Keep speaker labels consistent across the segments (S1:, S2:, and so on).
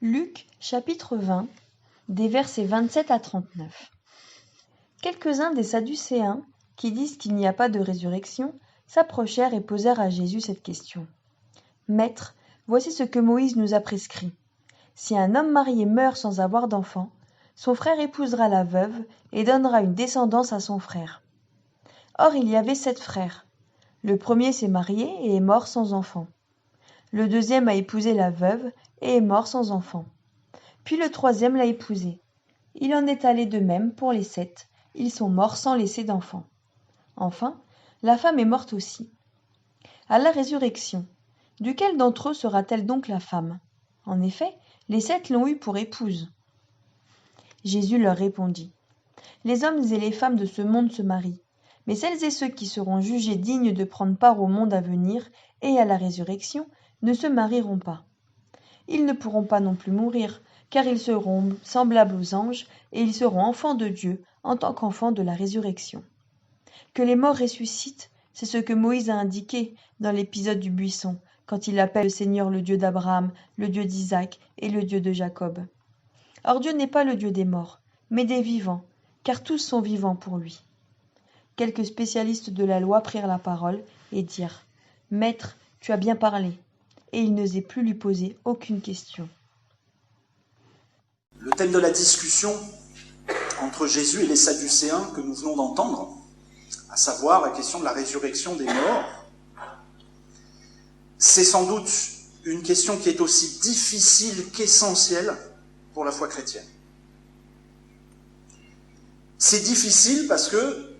S1: Luc, chapitre 20, des versets 27 à 39. Quelques-uns des Sadducéens, qui disent qu'il n'y a pas de résurrection, s'approchèrent et posèrent à Jésus cette question. « Maître, voici ce que Moïse nous a prescrit. Si un homme marié meurt sans avoir d'enfant, son frère épousera la veuve et donnera une descendance à son frère. Or il y avait 7 frères. Le premier s'est marié et est mort sans enfant. Le deuxième a épousé la veuve et est mort sans enfant. Puis le troisième l'a épousée. Il en est allé de même pour les 7. Ils sont morts sans laisser d'enfant. Enfin, la femme est morte aussi. À la résurrection, duquel d'entre eux sera-t-elle donc la femme ? En effet, les 7 l'ont eue pour épouse. » Jésus leur répondit. « Les hommes et les femmes de ce monde se marient, mais celles et ceux qui seront jugés dignes de prendre part au monde à venir et à la résurrection ne se marieront pas. Ils ne pourront pas non plus mourir, car ils seront semblables aux anges et ils seront enfants de Dieu en tant qu'enfants de la résurrection. Que les morts ressuscitent, c'est ce que Moïse a indiqué dans l'épisode du buisson, quand il appelle le Seigneur le Dieu d'Abraham, le Dieu d'Isaac et le Dieu de Jacob. Or Dieu n'est pas le Dieu des morts, mais des vivants, car tous sont vivants pour lui. » Quelques spécialistes de la loi prirent la parole et dirent « Maître, tu as bien parlé. » Et ils n'osaient plus lui poser aucune question.
S2: Le thème de la discussion entre Jésus et les Sadducéens que nous venons d'entendre, à savoir la question de la résurrection des morts, c'est sans doute une question qui est aussi difficile qu'essentielle pour la foi chrétienne. C'est difficile parce que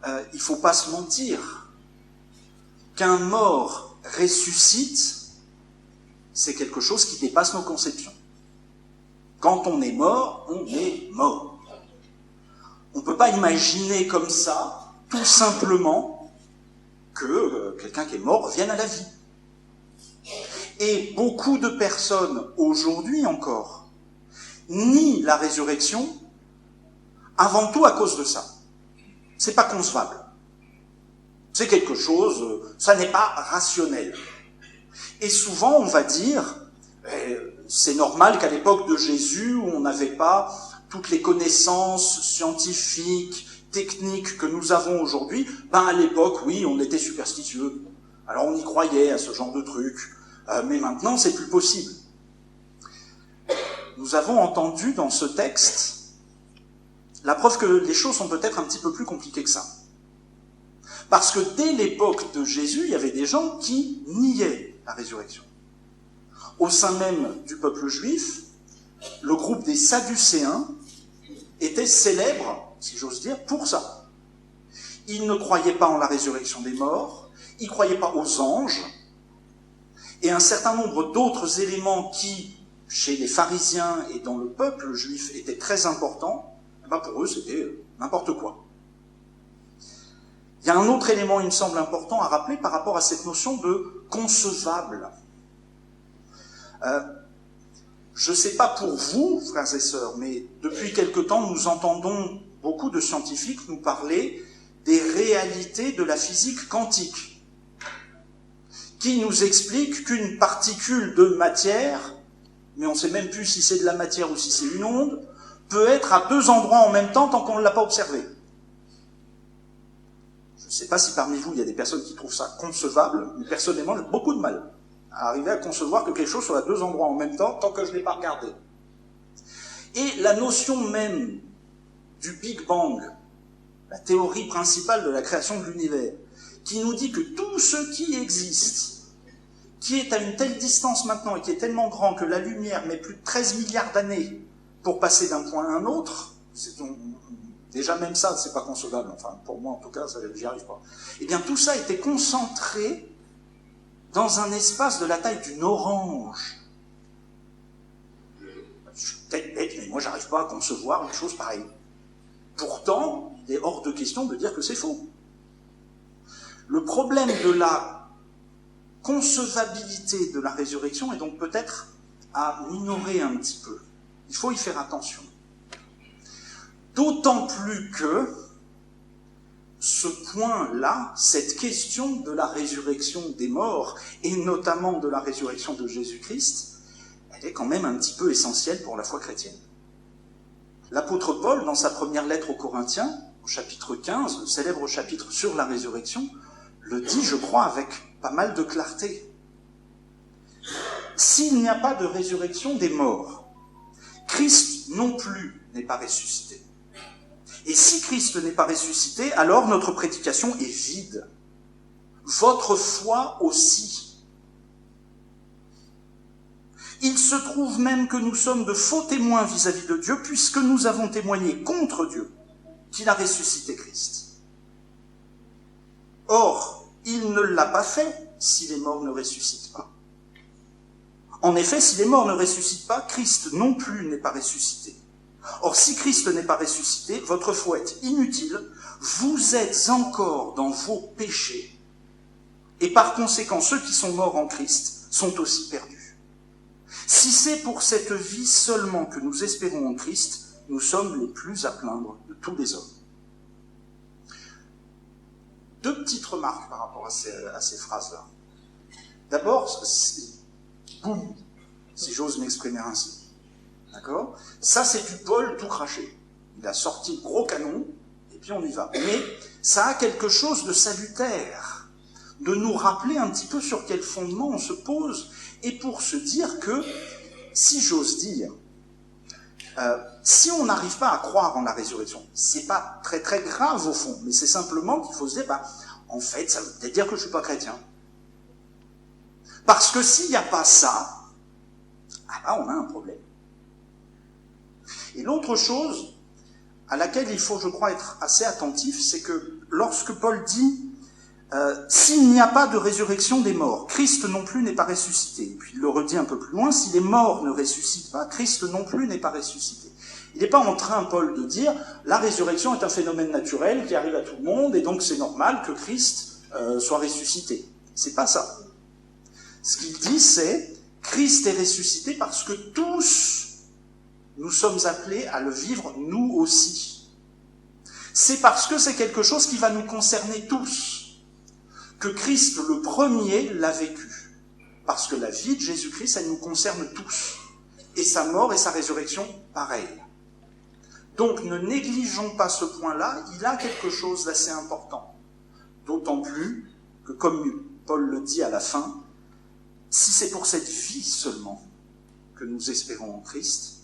S2: il ne faut pas se mentir. Qu'un mort ressuscite, c'est quelque chose qui dépasse nos conceptions. Quand on est mort, on est mort. On ne peut pas imaginer comme ça, tout simplement, que quelqu'un qui est mort revienne à la vie. Et beaucoup de personnes, aujourd'hui encore, nient la résurrection, avant tout à cause de ça. C'est pas concevable. C'est quelque chose, ça n'est pas rationnel. Et souvent, on va dire, c'est normal qu'à l'époque de Jésus, où on n'avait pas toutes les connaissances scientifiques, techniques que nous avons aujourd'hui, à l'époque, oui, on était superstitieux. Alors on y croyait à ce genre de trucs, mais maintenant, c'est plus possible. Nous avons entendu dans ce texte la preuve que les choses sont peut-être un petit peu plus compliquées que ça. Parce que dès l'époque de Jésus, il y avait des gens qui niaient la résurrection. Au sein même du peuple juif, le groupe des Sadducéens était célèbre, si j'ose dire, pour ça. Ils ne croyaient pas en la résurrection des morts, ils ne croyaient pas aux anges, et un certain nombre d'autres éléments qui, chez les pharisiens et dans le peuple juif, étaient très importants, pour eux, c'était n'importe quoi. Il y a un autre élément, il me semble important à rappeler par rapport à cette notion de concevable. Je ne sais pas pour vous, frères et sœurs, mais depuis quelque temps, nous entendons beaucoup de scientifiques nous parler des réalités de la physique quantique, qui nous expliquent qu'une particule de matière, mais on ne sait même plus si c'est de la matière ou si c'est une onde, peut être à 2 endroits en même temps tant qu'on ne l'a pas observé. Je ne sais pas si parmi vous, il y a des personnes qui trouvent ça concevable, mais personnellement, j'ai beaucoup de mal. à arriver à concevoir que quelque chose soit à deux endroits en même temps, tant que je ne l'ai pas regardé. Et la notion même du Big Bang, la théorie principale de la création de l'univers, qui nous dit que tout ce qui existe, qui est à une telle distance maintenant et qui est tellement grand que la lumière met plus de 13 milliards d'années pour passer d'un point à un autre, déjà même ça, c'est pas concevable, enfin pour moi en tout cas, j'y arrive pas. Eh bien tout ça était concentré dans un espace de la taille d'une orange. Je suis peut-être bête, mais moi j'arrive pas à concevoir une chose pareille. Pourtant, il est hors de question de dire que c'est faux. Le problème de la concevabilité de la résurrection est donc peut-être à minorer un petit peu. Il faut y faire attention. D'autant plus que ce point-là, cette question de la résurrection des morts, et notamment de la résurrection de Jésus-Christ, elle est quand même un petit peu essentielle pour la foi chrétienne. L'apôtre Paul, dans sa première lettre aux Corinthiens, au chapitre 15, le célèbre chapitre sur la résurrection, le dit, je crois, avec pas mal de clarté. S'il n'y a pas de résurrection des morts, Christ non plus n'est pas ressuscité. Et si Christ n'est pas ressuscité, alors notre prédication est vide. Votre foi aussi. Il se trouve même que nous sommes de faux témoins vis-à-vis de Dieu, puisque nous avons témoigné contre Dieu qu'il a ressuscité Christ. Or, il ne l'a pas fait si les morts ne ressuscitent pas. En effet, si les morts ne ressuscitent pas, Christ non plus n'est pas ressuscité. Or, si Christ n'est pas ressuscité, votre foi est inutile, vous êtes encore dans vos péchés, et par conséquent, ceux qui sont morts en Christ sont aussi perdus. Si c'est pour cette vie seulement que nous espérons en Christ, nous sommes les plus à plaindre de tous les hommes. Deux petites remarques par rapport à ces phrases-là. D'abord, boum, si j'ose m'exprimer ainsi. D'accord ? Ça, c'est du Paul tout craché. Il a sorti le gros canon, et puis on y va. Mais ça a quelque chose de salutaire, de nous rappeler un petit peu sur quel fondement on se pose, et pour se dire que, si j'ose dire, si on n'arrive pas à croire en la résurrection, c'est pas très très grave au fond, mais c'est simplement qu'il faut se dire, en fait, ça veut peut-être dire que je suis pas chrétien. Parce que s'il n'y a pas ça, on a un problème. Et l'autre chose à laquelle il faut, je crois, être assez attentif, c'est que lorsque Paul dit « S'il n'y a pas de résurrection des morts, Christ non plus n'est pas ressuscité ». Et puis il le redit un peu plus loin « Si les morts ne ressuscitent pas, Christ non plus n'est pas ressuscité ». Il n'est pas en train, Paul, de dire « La résurrection est un phénomène naturel qui arrive à tout le monde et donc c'est normal que Christ soit ressuscité ». C'est pas ça. Ce qu'il dit, c'est « Christ est ressuscité parce que tous nous sommes appelés à le vivre nous aussi. C'est parce que c'est quelque chose qui va nous concerner tous, que Christ le premier l'a vécu. Parce que la vie de Jésus-Christ, elle nous concerne tous. Et sa mort et sa résurrection, pareil. Donc ne négligeons pas ce point-là, il a quelque chose d'assez important. D'autant plus que, comme Paul le dit à la fin, si c'est pour cette vie seulement que nous espérons en Christ,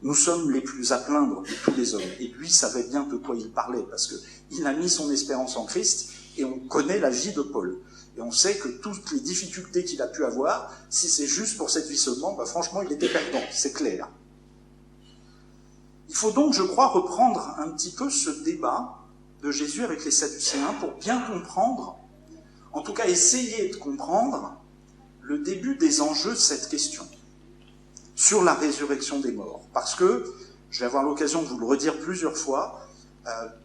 S2: nous sommes les plus à plaindre de tous les hommes. Et lui savait bien de quoi il parlait, parce qu'il a mis son espérance en Christ, et on connaît la vie de Paul. Et on sait que toutes les difficultés qu'il a pu avoir, si c'est juste pour cette vie seulement, franchement, il était perdant, c'est clair. Il faut donc, je crois, reprendre un petit peu ce débat de Jésus avec les Sadducéens pour bien comprendre, en tout cas essayer de comprendre, le début des enjeux de cette question sur la résurrection des morts. Parce que, je vais avoir l'occasion de vous le redire plusieurs fois,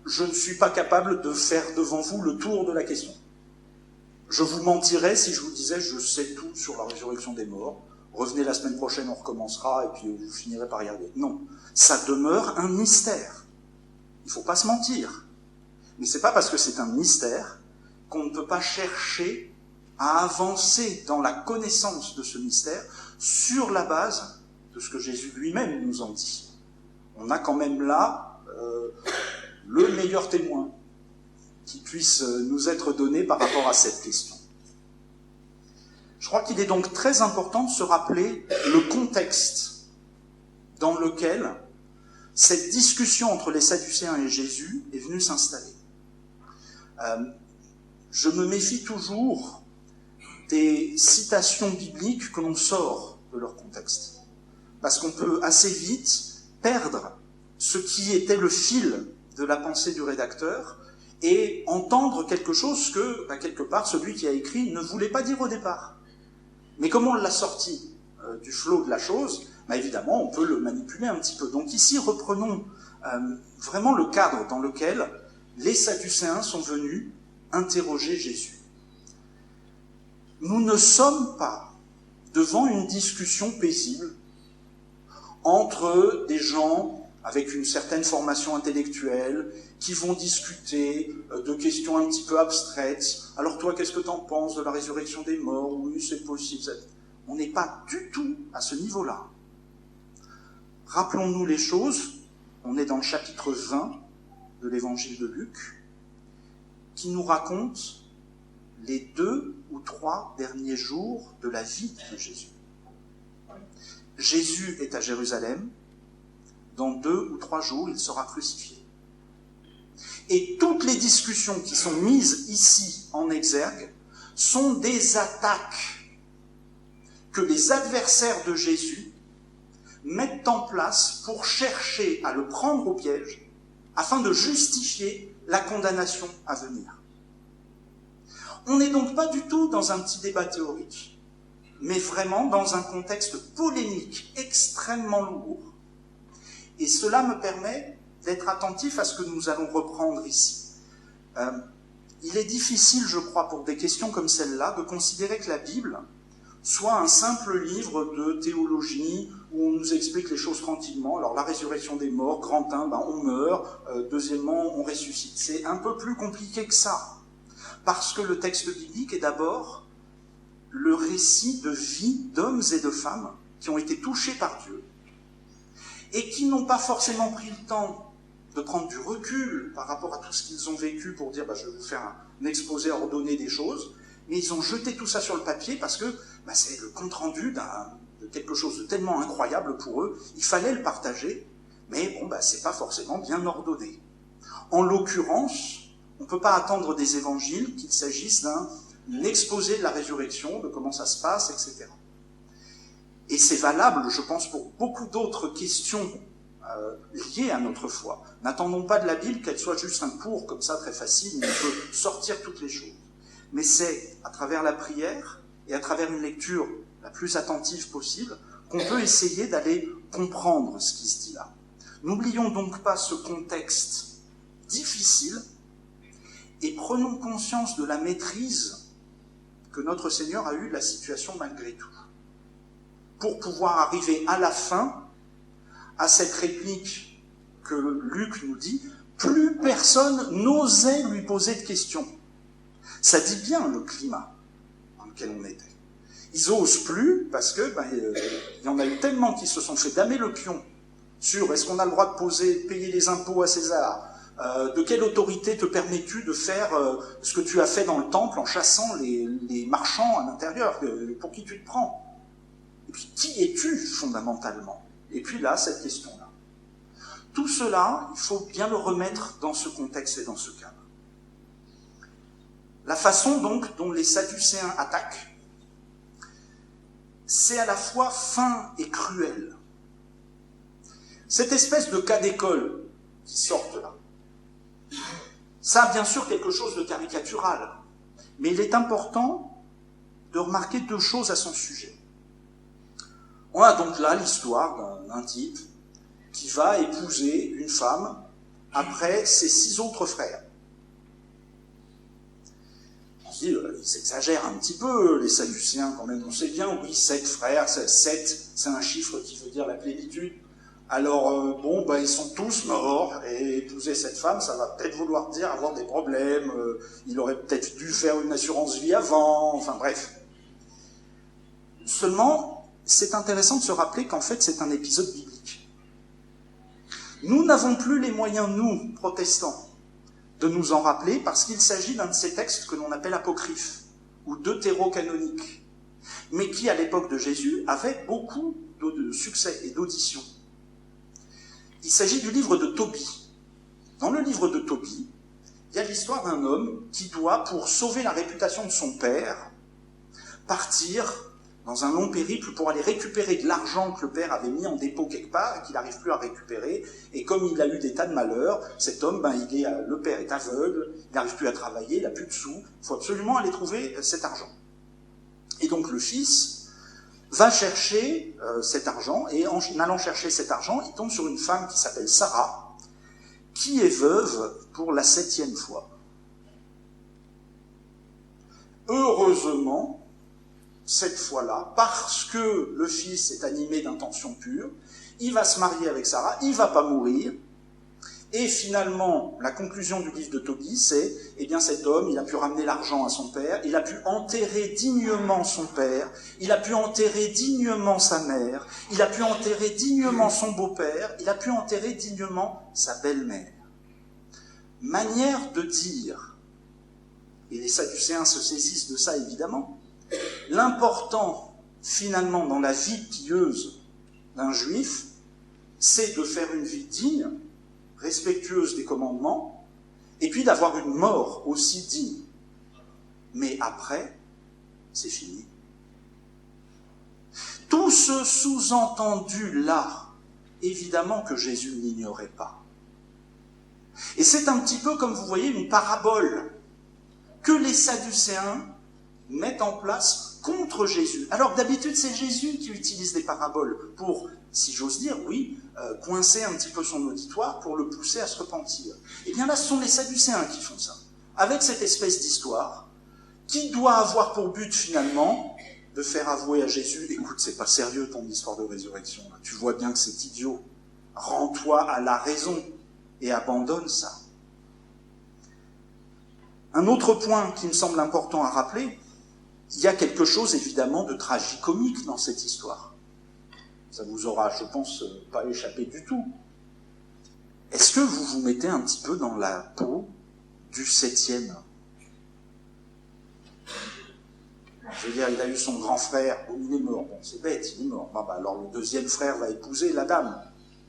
S2: je ne suis pas capable de faire devant vous le tour de la question. Je vous mentirais si je vous disais je sais tout sur la résurrection des morts, revenez la semaine prochaine, on recommencera, et puis vous finirez par y arriver. Non, ça demeure un mystère. Il ne faut pas se mentir. Mais c'est pas parce que c'est un mystère qu'on ne peut pas chercher à avancer dans la connaissance de ce mystère sur la base de ce que Jésus lui-même nous en dit. On a quand même là le meilleur témoin qui puisse nous être donné par rapport à cette question. Je crois qu'il est donc très important de se rappeler le contexte dans lequel cette discussion entre les Sadducéens et Jésus est venue s'installer. Je me méfie toujours des citations bibliques que l'on sort de leur contexte, parce qu'on peut assez vite perdre ce qui était le fil de la pensée du rédacteur et entendre quelque chose que, quelque part, celui qui a écrit ne voulait pas dire au départ. Mais comme on l'a sorti du flot de la chose, évidemment, on peut le manipuler un petit peu. Donc ici, reprenons vraiment le cadre dans lequel les Sadducéens sont venus interroger Jésus. Nous ne sommes pas devant une discussion paisible entre des gens avec une certaine formation intellectuelle qui vont discuter de questions un petit peu abstraites. Alors toi, qu'est-ce que tu en penses de la résurrection des morts? Oui, c'est possible. On n'est pas du tout à ce niveau-là. Rappelons-nous les choses. On est dans le chapitre 20 de l'évangile de Luc, qui nous raconte les 2 ou 3 derniers jours de la vie de Jésus. Jésus est à Jérusalem. Dans 2 ou 3 jours, il sera crucifié. Et toutes les discussions qui sont mises ici en exergue sont des attaques que les adversaires de Jésus mettent en place pour chercher à le prendre au piège afin de justifier la condamnation à venir. On n'est donc pas du tout dans un petit débat théorique, mais vraiment dans un contexte polémique extrêmement lourd. Et cela me permet d'être attentif à ce que nous allons reprendre ici. Il est difficile, je crois, pour des questions comme celle-là, de considérer que la Bible soit un simple livre de théologie où on nous explique les choses tranquillement. Alors la résurrection des morts, grand 1, on meurt, deuxièmement, on ressuscite. C'est un peu plus compliqué que ça, parce que le texte biblique est d'abord le récit de vie d'hommes et de femmes qui ont été touchés par Dieu et qui n'ont pas forcément pris le temps de prendre du recul par rapport à tout ce qu'ils ont vécu pour dire je vais vous faire un exposé ordonné des choses, mais ils ont jeté tout ça sur le papier parce que c'est le compte-rendu de quelque chose de tellement incroyable pour eux, il fallait le partager, mais c'est pas forcément bien ordonné. En l'occurrence, on ne peut pas attendre des évangiles qu'il s'agisse d'un exposé de la résurrection, de comment ça se passe, etc. Et c'est valable, je pense, pour beaucoup d'autres questions liées à notre foi. N'attendons pas de la Bible qu'elle soit juste un cours comme ça, très facile, où on peut sortir toutes les choses. Mais c'est à travers la prière et à travers une lecture la plus attentive possible qu'on peut essayer d'aller comprendre ce qui se dit là. N'oublions donc pas ce contexte difficile et prenons conscience de la maîtrise que notre Seigneur a eue de la situation malgré tout, pour pouvoir arriver à la fin à cette réplique que Luc nous dit, plus personne n'osait lui poser de questions. Ça dit bien le climat dans lequel on était. Ils n'osent plus parce que y en a eu tellement qui se sont fait damer le pion sur est-ce qu'on a le droit de payer les impôts à César, de quelle autorité te permets-tu de faire ce que tu as fait dans le temple en chassant les marchands à l'intérieur, pour qui tu te prends? Et puis qui es-tu fondamentalement? Et puis là, cette question-là. Tout cela, il faut bien le remettre dans ce contexte et dans ce cadre. La façon donc dont les Sadducéens attaquent, c'est à la fois fin et cruel. Cette espèce de cas d'école qui sortent là, ça a bien sûr quelque chose de caricatural, mais il est important de remarquer 2 choses à son sujet. On a donc là l'histoire d'un type qui va épouser une femme après ses 6 autres frères. On se dit, ils s'exagèrent un petit peu, les Sadducéens quand même. On sait bien, oui, 7 frères, 7, c'est un chiffre qui veut dire la plénitude. Alors, ils sont tous morts, et épouser cette femme, ça va peut-être vouloir dire avoir des problèmes, il aurait peut-être dû faire une assurance vie avant, enfin bref. Seulement, c'est intéressant de se rappeler qu'en fait, c'est un épisode biblique. Nous n'avons plus les moyens, nous, protestants, de nous en rappeler parce qu'il s'agit d'un de ces textes que l'on appelle apocryphes ou deutérocanoniques. mais qui, à l'époque de Jésus, avait beaucoup de succès et d'audition. Il s'agit du livre de Tobie. Dans le livre de Tobie, il y a l'histoire d'un homme qui doit, pour sauver la réputation de son père, partir dans un long périple pour aller récupérer de l'argent que le père avait mis en dépôt quelque part et qu'il n'arrive plus à récupérer. Et comme il a eu des tas de malheurs, cet homme, le père est aveugle, il n'arrive plus à travailler, il n'a plus de sous, il faut absolument aller trouver cet argent. Et donc le fils va chercher cet argent, et en allant chercher cet argent, il tombe sur une femme qui s'appelle Sarah, qui est veuve pour la 7e fois. Heureusement, cette fois-là, parce que le fils est animé d'intentions pures, il va se marier avec Sarah, il ne va pas mourir, et finalement, la conclusion du livre de Tobie, c'est, cet homme, il a pu ramener l'argent à son père, il a pu enterrer dignement son père, il a pu enterrer dignement sa mère, il a pu enterrer dignement son beau-père, il a pu enterrer dignement sa belle-mère. Manière de dire, et les Sadducéens se saisissent de ça évidemment, l'important, finalement, dans la vie pieuse d'un juif, c'est de faire une vie digne, respectueuse des commandements, et puis d'avoir une mort aussi digne. Mais après, c'est fini. Tout ce sous-entendu-là, évidemment que Jésus n'ignorait pas. Et c'est un petit peu, comme vous voyez, une parabole que les Sadducéens mettent en place contre Jésus. Alors d'habitude, c'est Jésus qui utilise des paraboles pour, si j'ose dire, coincer un petit peu son auditoire pour le pousser à se repentir. Et bien là, ce sont les Sadducéens qui font ça, avec cette espèce d'histoire qui doit avoir pour but finalement de faire avouer à Jésus, écoute, c'est pas sérieux ton histoire de résurrection, là. Tu vois bien que c'est idiot, rends-toi à la raison et abandonne ça. Un autre point qui me semble important à rappeler, il y a quelque chose évidemment de tragicomique dans cette histoire. Ça vous aura, je pense, pas échappé du tout. Est-ce que vous vous mettez un petit peu dans la peau du 7e ? Je veux dire, il a eu son grand frère, il est mort. Bon, c'est bête, il est mort. Alors le 2e frère va épouser la dame.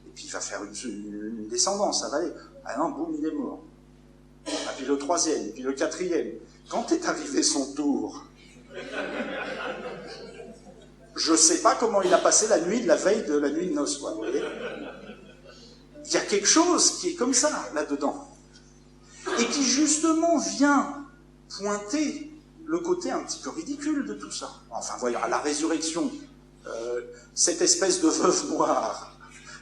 S2: Et puis il va faire une descendance, ça va aller. Ah non, boum, il est mort. Ah, puis le 3e, et puis le 4e. Quand est arrivé son tour, je ne sais pas comment il a passé la nuit de la veille de la nuit de noces, quoi, vous voyez. Il y a quelque chose qui est comme ça, là-dedans. Et qui, justement, vient pointer le côté un petit peu ridicule de tout ça. Enfin, voyons, à la résurrection, cette espèce de veuve noire,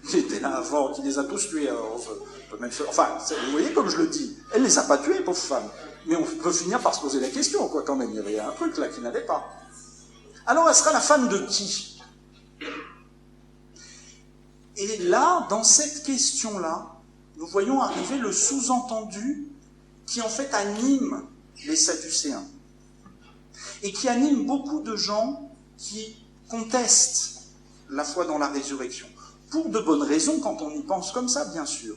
S2: qui était là avant, qui les a tous tués, vous voyez comme je le dis, elle les a pas tués, pauvre femme. Mais on peut finir par se poser la question, quoi, quand même. Il y avait un truc là qui n'allait pas. Alors, elle sera la femme de qui ? Et là, dans cette question-là, nous voyons arriver le sous-entendu qui, en fait, anime les Sadducéens. Et qui anime beaucoup de gens qui contestent la foi dans la résurrection. Pour de bonnes raisons, quand on y pense comme ça, bien sûr.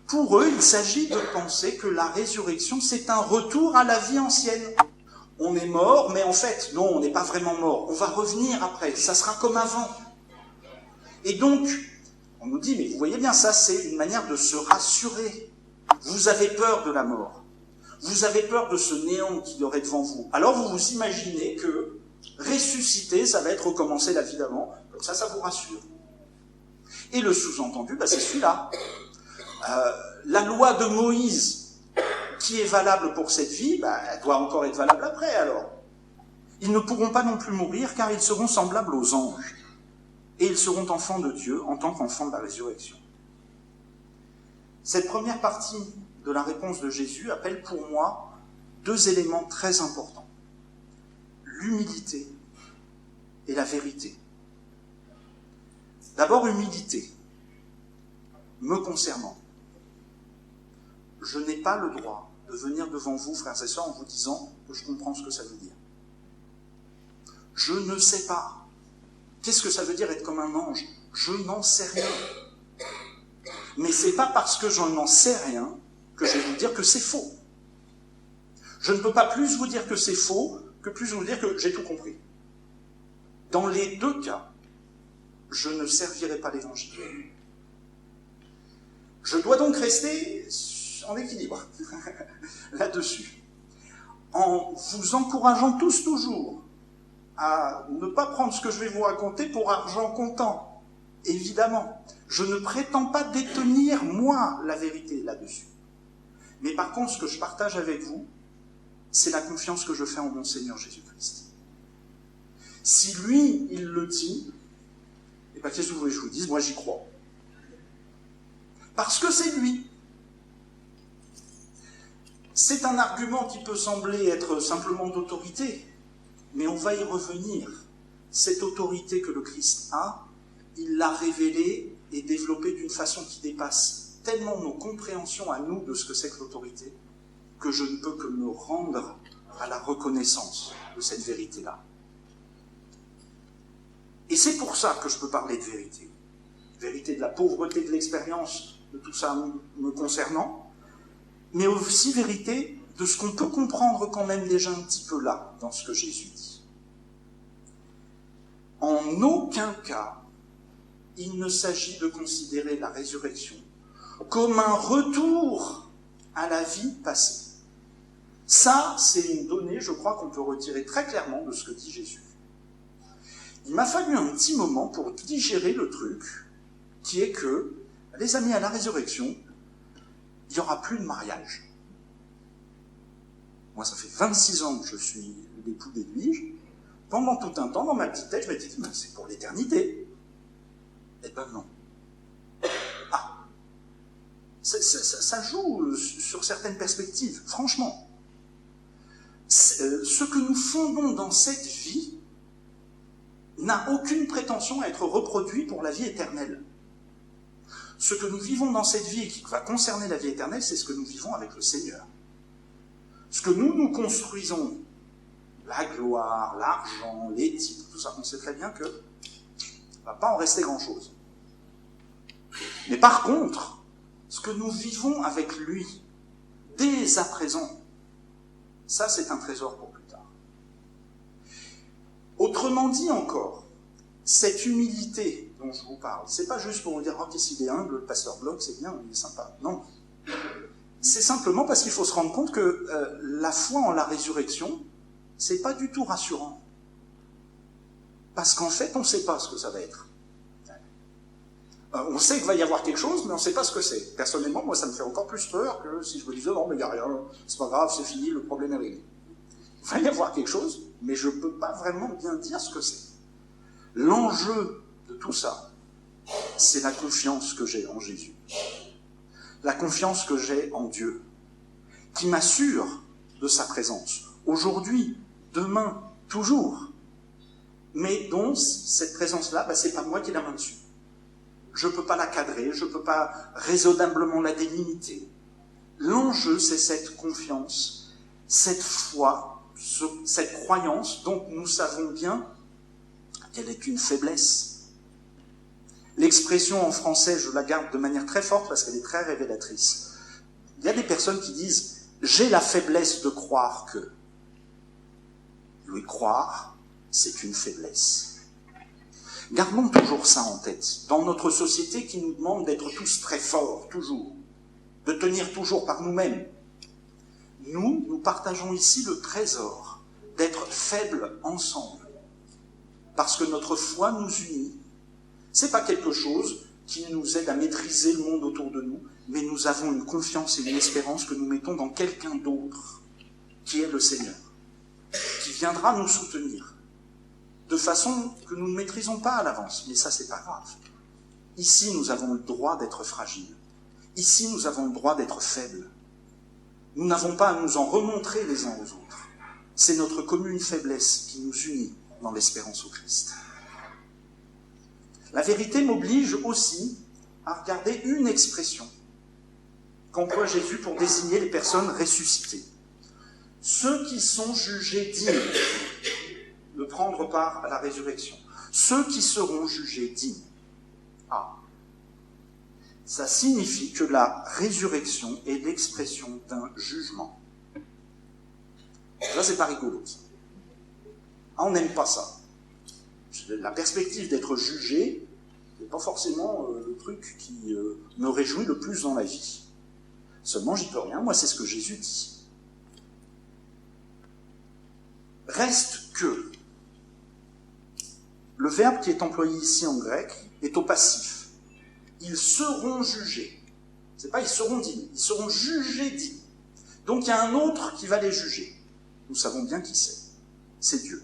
S2: Pour eux, il s'agit de penser que la résurrection, c'est un retour à la vie ancienne. On est mort, mais en fait, non, on n'est pas vraiment mort. On va revenir après, ça sera comme avant. Et donc, on nous dit, mais vous voyez bien, ça, c'est une manière de se rassurer. Vous avez peur de la mort. Vous avez peur de ce néant qu'il y aurait devant vous. Alors, vous vous imaginez que ressusciter, ça va être recommencer la vie d'avant. Comme ça vous rassure. Et le sous-entendu, c'est celui-là. La loi de Moïse, qui est valable pour cette vie, elle doit encore être valable après, alors. Ils ne pourront pas non plus mourir, car ils seront semblables aux anges. Et ils seront enfants de Dieu, en tant qu'enfants de la résurrection. Cette première partie de la réponse de Jésus appelle pour moi 2 éléments très importants. L'humilité et la vérité. D'abord, humilité. Me concernant, je n'ai pas le droit de venir devant vous, frères et sœurs, en vous disant que je comprends ce que ça veut dire. Je ne sais pas. Qu'est-ce que ça veut dire être comme un ange ? Je n'en sais rien. Mais c'est pas parce que je n'en sais rien que je vais vous dire que c'est faux. Je ne peux pas plus vous dire que c'est faux que plus vous dire que j'ai tout compris. Dans les deux cas, je ne servirai pas l'Évangile. Je dois donc rester en équilibre là-dessus, en vous encourageant tous toujours à ne pas prendre ce que je vais vous raconter pour argent comptant. Évidemment, je ne prétends pas détenir, moi, la vérité là-dessus. Mais par contre, ce que je partage avec vous, c'est la confiance que je fais en mon Seigneur Jésus-Christ. Si lui, il le dit, et bien qu'est-ce que vous voulez que je vous dise? Moi, j'y crois. Parce que c'est lui. C'est un argument qui peut sembler être simplement d'autorité, mais on va y revenir. Cette autorité que le Christ a, il l'a révélée et développée d'une façon qui dépasse tellement nos compréhensions à nous de ce que c'est que l'autorité, que je ne peux que me rendre à la reconnaissance de cette vérité-là. Et c'est pour ça que je peux parler de vérité. Vérité de la pauvreté de l'expérience, de tout ça me concernant, mais aussi vérité de ce qu'on peut comprendre quand même déjà un petit peu là, dans ce que Jésus dit. En aucun cas, il ne s'agit de considérer la résurrection comme un retour à la vie passée. Ça, c'est une donnée, je crois, qu'on peut retirer très clairement de ce que dit Jésus. Il m'a fallu un petit moment pour digérer le truc, qui est que, les amis, à la résurrection, il n'y aura plus de mariage. Moi, ça fait 26 ans que je suis l'époux d'Edwige. Pendant tout un temps, dans ma petite tête, je m'étais dit, c'est pour l'éternité. Eh ben non. Ah, ça joue sur certaines perspectives, franchement. Ce que nous fondons dans cette vie n'a aucune prétention à être reproduit pour la vie éternelle. Ce que nous vivons dans cette vie et qui va concerner la vie éternelle, c'est ce que nous vivons avec le Seigneur. Ce que nous construisons, la gloire, l'argent, les titres, tout ça, on sait très bien que ne va pas en rester grand-chose. Mais par contre, ce que nous vivons avec lui, dès à présent, ça c'est un trésor pour plus tard. Autrement dit encore, cette humilité dont je vous parle, c'est pas juste pour vous dire « Oh, qu'est-ce qu'il est humble, le pasteur Bloch, c'est bien, il est sympa ». Non. C'est simplement parce qu'il faut se rendre compte que la foi en la résurrection, c'est pas du tout rassurant. Parce qu'en fait, on ne sait pas ce que ça va être. On sait qu'il va y avoir quelque chose, mais on ne sait pas ce que c'est. Personnellement, moi, ça me fait encore plus peur que si je me disais « Non, mais il n'y a rien, c'est pas grave, c'est fini, le problème est réglé ». Il va y avoir quelque chose, mais je ne peux pas vraiment bien dire ce que c'est. L'enjeu de tout ça, c'est la confiance que j'ai en Jésus. La confiance que j'ai en Dieu, qui m'assure de sa présence, aujourd'hui, demain, toujours. Mais dont cette présence-là, c'est pas moi qui ai la main dessus. Je ne peux pas la cadrer, je ne peux pas raisonnablement la délimiter. L'enjeu, c'est cette confiance, cette foi, cette croyance dont nous savons bien qu'elle est une faiblesse. L'expression en français, je la garde de manière très forte parce qu'elle est très révélatrice. Il y a des personnes qui disent « j'ai la faiblesse de croire que ». Oui, croire, c'est une faiblesse. Gardons toujours ça en tête. Dans notre société qui nous demande d'être tous très forts, toujours, de tenir toujours par nous-mêmes, nous partageons ici le trésor d'être faibles ensemble. Parce que notre foi nous unit. C'est pas quelque chose qui nous aide à maîtriser le monde autour de nous, mais nous avons une confiance et une espérance que nous mettons dans quelqu'un d'autre, qui est le Seigneur, qui viendra nous soutenir, de façon que nous ne maîtrisons pas à l'avance, mais ça c'est pas grave. Ici nous avons le droit d'être fragiles, ici nous avons le droit d'être faibles. Nous n'avons pas à nous en remontrer les uns aux autres. C'est notre commune faiblesse qui nous unit dans l'espérance au Christ. La vérité m'oblige aussi à regarder une expression qu'emploie Jésus pour désigner les personnes ressuscitées. Ceux qui sont jugés dignes de prendre part à la résurrection. Ceux qui seront jugés dignes. Ah. Ça signifie que la résurrection est l'expression d'un jugement. Ça, c'est pas rigolo, ça. Ah, on n'aime pas ça. la perspective d'être jugé n'est pas forcément le truc qui me réjouit le plus dans la vie. Seulement, j'y peux rien, moi c'est ce que Jésus dit. Reste que le verbe qui est employé ici en grec est au passif. Ils seront jugés. C'est pas ils seront dignes, ils seront jugés dignes. Donc il y a un autre qui va les juger. Nous savons bien qui c'est. C'est Dieu.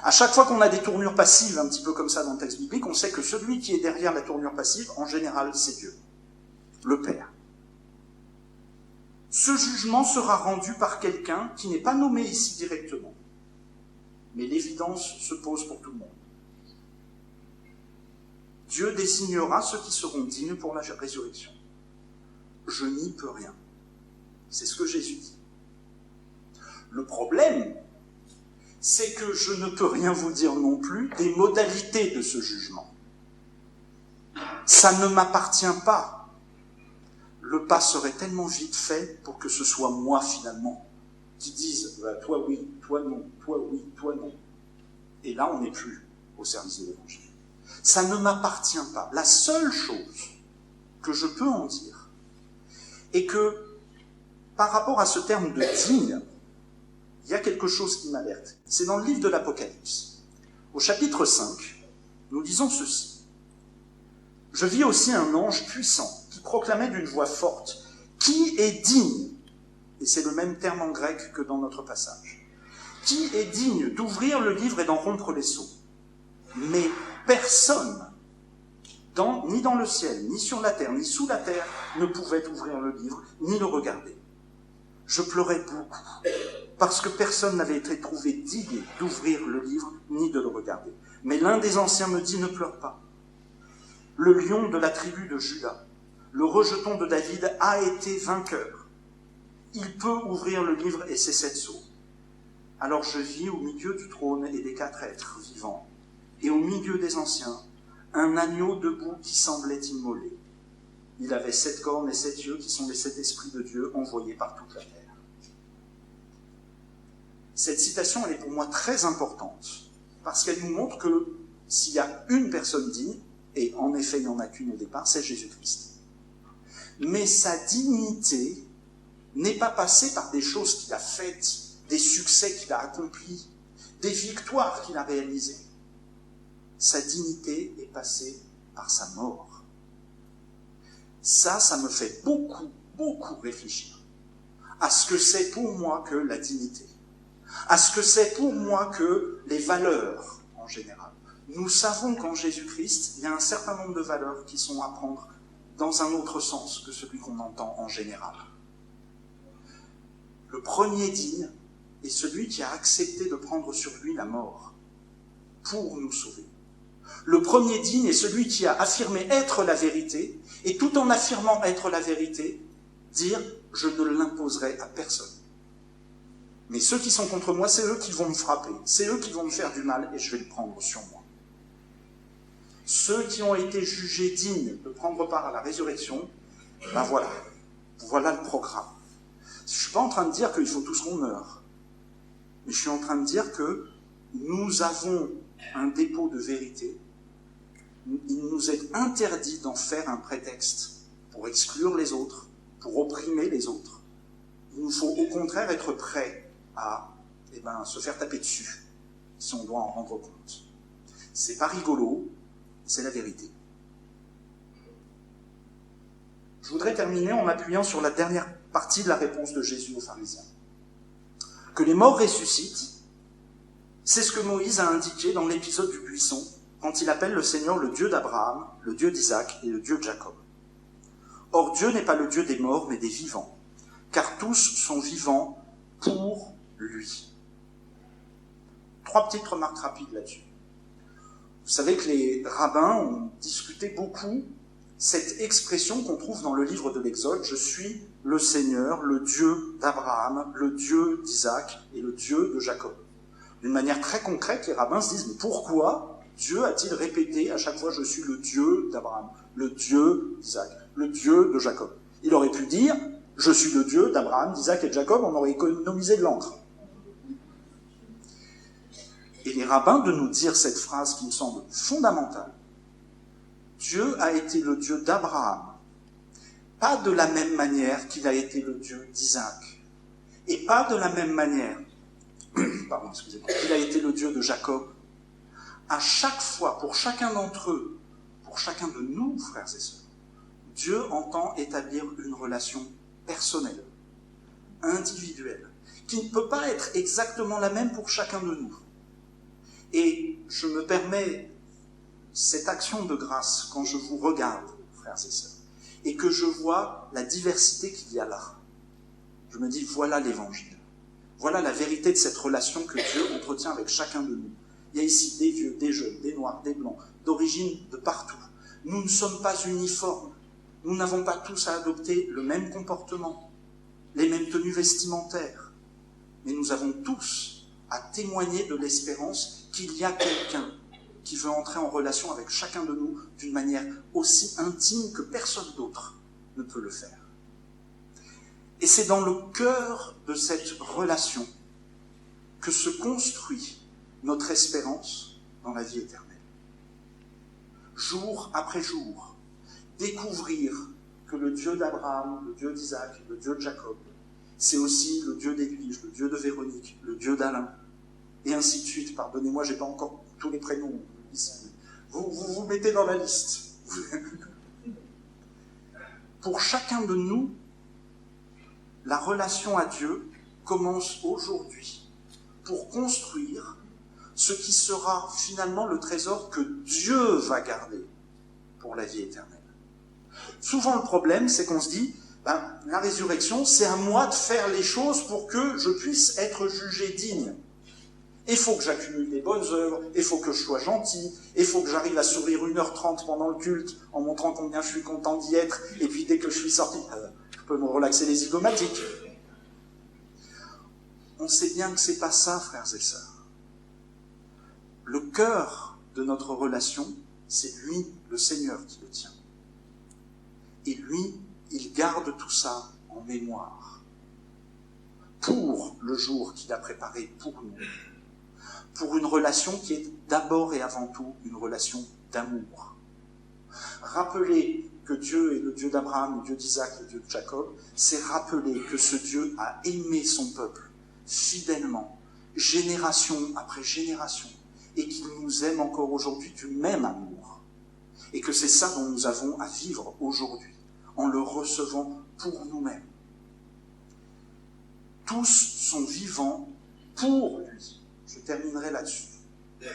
S2: À chaque fois qu'on a des tournures passives, un petit peu comme ça dans le texte biblique, on sait que celui qui est derrière la tournure passive, en général, c'est Dieu, le Père. Ce jugement sera rendu par quelqu'un qui n'est pas nommé ici directement. Mais l'évidence se pose pour tout le monde. Dieu désignera ceux qui seront dignes pour la résurrection. Je n'y peux rien. C'est ce que Jésus dit. Le problème, c'est que je ne peux rien vous dire non plus des modalités de ce jugement. Ça ne m'appartient pas. Le pas serait tellement vite fait pour que ce soit moi, finalement, qui dise « toi oui, toi non, toi oui, toi non ». Et là, on n'est plus au service de l'Évangile. Ça ne m'appartient pas. La seule chose que je peux en dire est que, par rapport à ce terme de « digne », il y a quelque chose qui m'alerte. C'est dans le livre de l'Apocalypse. Au chapitre 5, nous lisons ceci. « Je vis aussi un ange puissant qui proclamait d'une voix forte « Qui est digne ?» Et c'est le même terme en grec que dans notre passage. « Qui est digne d'ouvrir le livre et d'en rompre les sceaux ?» Mais personne, ni dans le ciel, ni sur la terre, ni sous la terre, ne pouvait ouvrir le livre, ni le regarder. Je pleurais beaucoup, parce que personne n'avait été trouvé digne d'ouvrir le livre, ni de le regarder. Mais l'un des anciens me dit, ne pleure pas. Le lion de la tribu de Juda, le rejeton de David, a été vainqueur. Il peut ouvrir le livre et ses 7 sceaux. Alors je vis au milieu du trône et des 4 êtres vivants, et au milieu des anciens, un agneau debout qui semblait immolé. Il avait 7 cornes et 7 yeux qui sont les 7 esprits de Dieu envoyés par toute la terre. Cette citation, elle est pour moi très importante, parce qu'elle nous montre que s'il y a une personne digne, et en effet il n'y en a qu'une au départ, c'est Jésus-Christ. Mais sa dignité n'est pas passée par des choses qu'il a faites, des succès qu'il a accomplis, des victoires qu'il a réalisées. Sa dignité est passée par sa mort. Ça me fait beaucoup, beaucoup réfléchir à ce que c'est pour moi que la dignité, à ce que c'est pour moi que les valeurs en général. Nous savons qu'en Jésus-Christ, il y a un certain nombre de valeurs qui sont à prendre dans un autre sens que celui qu'on entend en général. Le premier digne est celui qui a accepté de prendre sur lui la mort pour nous sauver. Le premier digne est celui qui a affirmé être la vérité, et tout en affirmant être la vérité, dire « je ne l'imposerai à personne ». Mais ceux qui sont contre moi, c'est eux qui vont me frapper, c'est eux qui vont me faire du mal, et je vais le prendre sur moi. Ceux qui ont été jugés dignes de prendre part à la résurrection, ben voilà le programme. Je ne suis pas en train de dire qu'il faut tous qu'on meure, mais je suis en train de dire que nous avons un dépôt de vérité. Il nous est interdit d'en faire un prétexte pour exclure les autres, pour opprimer les autres. Il nous faut au contraire être prêts à se faire taper dessus, si on doit en rendre compte. C'est pas rigolo, c'est la vérité. Je voudrais terminer en m'appuyant sur la dernière partie de la réponse de Jésus aux pharisiens. Que les morts ressuscitent, c'est ce que Moïse a indiqué dans l'épisode du buisson, quand il appelle le Seigneur le Dieu d'Abraham, le Dieu d'Isaac et le Dieu de Jacob. Or, Dieu n'est pas le Dieu des morts, mais des vivants, car tous sont vivants pour lui. 3 petites remarques rapides là-dessus. Vous savez que les rabbins ont discuté beaucoup cette expression qu'on trouve dans le livre de l'Exode, « Je suis le Seigneur, le Dieu d'Abraham, le Dieu d'Isaac et le Dieu de Jacob ». D'une manière très concrète, les rabbins se disent « Mais pourquoi Dieu a-t-il répété à chaque fois « Je suis le Dieu d'Abraham, le Dieu d'Isaac, le Dieu de Jacob ». Il aurait pu dire « Je suis le Dieu d'Abraham, d'Isaac et de Jacob », on aurait économisé de l'encre. et les rabbins de nous dire cette phrase qui me semble fondamentale. Dieu a été le Dieu d'Abraham, pas de la même manière qu'il a été le Dieu d'Isaac, et pas de la même manière qu'il a été le Dieu de Jacob. À chaque fois, pour chacun d'entre eux, pour chacun de nous, frères et sœurs, Dieu entend établir une relation personnelle, individuelle, qui ne peut pas être exactement la même pour chacun de nous. Et je me permets cette action de grâce quand je vous regarde, frères et sœurs, et que je vois la diversité qu'il y a là. Je me dis, voilà l'évangile. Voilà la vérité de cette relation que Dieu entretient avec chacun de nous. Il y a ici des vieux, des jeunes, des noirs, des blancs, d'origine de partout. Nous ne sommes pas uniformes. Nous n'avons pas tous à adopter le même comportement, les mêmes tenues vestimentaires. Mais nous avons tous à témoigner de l'espérance qu'il y a quelqu'un qui veut entrer en relation avec chacun de nous d'une manière aussi intime que personne d'autre ne peut le faire. Et c'est dans le cœur de cette relation que se construit notre espérance dans la vie éternelle. Jour après jour, découvrir que le Dieu d'Abraham, le Dieu d'Isaac, le Dieu de Jacob, c'est aussi le Dieu d'Edwige, le Dieu de Véronique, le Dieu d'Alain, et ainsi de suite. Pardonnez-moi, j'ai pas encore tous les prénoms ici. Vous mettez dans la liste. Pour chacun de nous, la relation à Dieu commence aujourd'hui pour construire ce qui sera finalement le trésor que Dieu va garder pour la vie éternelle. Souvent le problème, c'est qu'on se dit, la résurrection, c'est à moi de faire les choses pour que je puisse être jugé digne. Il faut que j'accumule des bonnes œuvres, il faut que je sois gentil, il faut que j'arrive à sourire 1h30 pendant le culte en montrant combien je suis content d'y être, et puis dès que je suis sorti, je peux me relaxer les zygomatiques. On sait bien que c'est pas ça, frères et sœurs. Le cœur de notre relation, c'est lui, le Seigneur, qui le tient. Et lui, il garde tout ça en mémoire pour le jour qu'il a préparé pour nous. Pour une relation qui est d'abord et avant tout une relation d'amour. Rappeler que Dieu est le Dieu d'Abraham, le Dieu d'Isaac, le Dieu de Jacob, c'est rappeler que ce Dieu a aimé son peuple fidèlement, génération après génération, et qu'il nous aime encore aujourd'hui du même amour. Et que c'est ça dont nous avons à vivre aujourd'hui, en le recevant pour nous-mêmes. Tous sont vivants pour lui. Je terminerai là-dessus. Il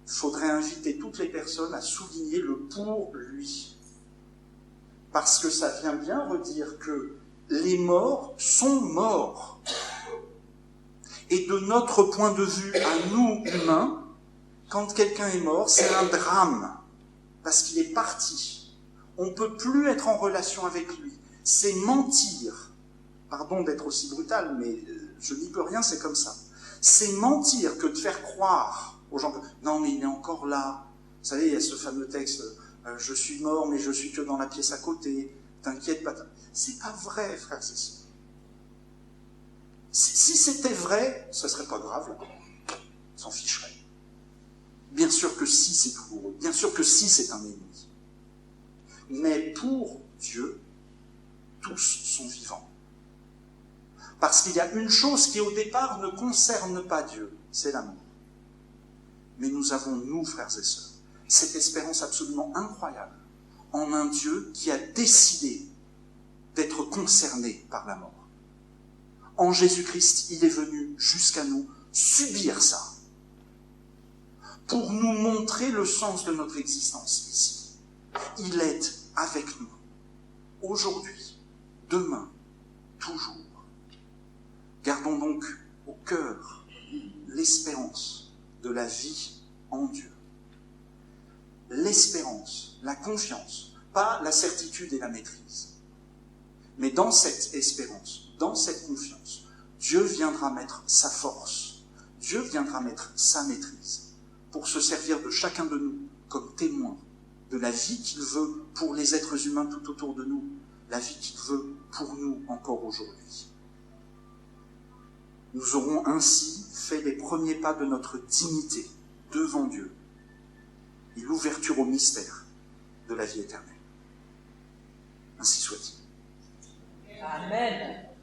S2: faudrait inviter toutes les personnes à souligner le pour lui. Parce que ça vient bien redire que les morts sont morts. Et de notre point de vue, à nous, humains, quand quelqu'un est mort, c'est un drame. Parce qu'il est parti. On ne peut plus être en relation avec lui. C'est mentir. Pardon d'être aussi brutal, mais je n'y peux rien, c'est comme ça. C'est mentir que de faire croire aux gens que non, mais il est encore là. Vous savez, il y a ce fameux texte je suis mort, mais je suis que dans la pièce à côté. T'inquiète pas. C'est pas vrai, frères et sœurs. Si c'était vrai, ce serait pas grave, là. On s'en ficherait. Bien sûr que si, c'est douloureux. Bien sûr que si, c'est un ennemi. Mais pour Dieu, tous sont vivants. Parce qu'il y a une chose qui, au départ, ne concerne pas Dieu, c'est l'amour. Mais nous avons, nous, frères et sœurs, cette espérance absolument incroyable en un Dieu qui a décidé d'être concerné par la mort. En Jésus-Christ, il est venu jusqu'à nous subir ça pour nous montrer le sens de notre existence ici. Il est avec nous, aujourd'hui, demain, toujours. Gardons donc au cœur l'espérance de la vie en Dieu. L'espérance, la confiance, pas la certitude et la maîtrise. Mais dans cette espérance, dans cette confiance, Dieu viendra mettre sa force, Dieu viendra mettre sa maîtrise pour se servir de chacun de nous comme témoin de la vie qu'il veut pour les êtres humains tout autour de nous, la vie qu'il veut pour nous encore aujourd'hui. nous aurons ainsi fait les premiers pas de notre dignité devant Dieu et l'ouverture au mystère de la vie éternelle. Ainsi soit-il.
S3: Amen.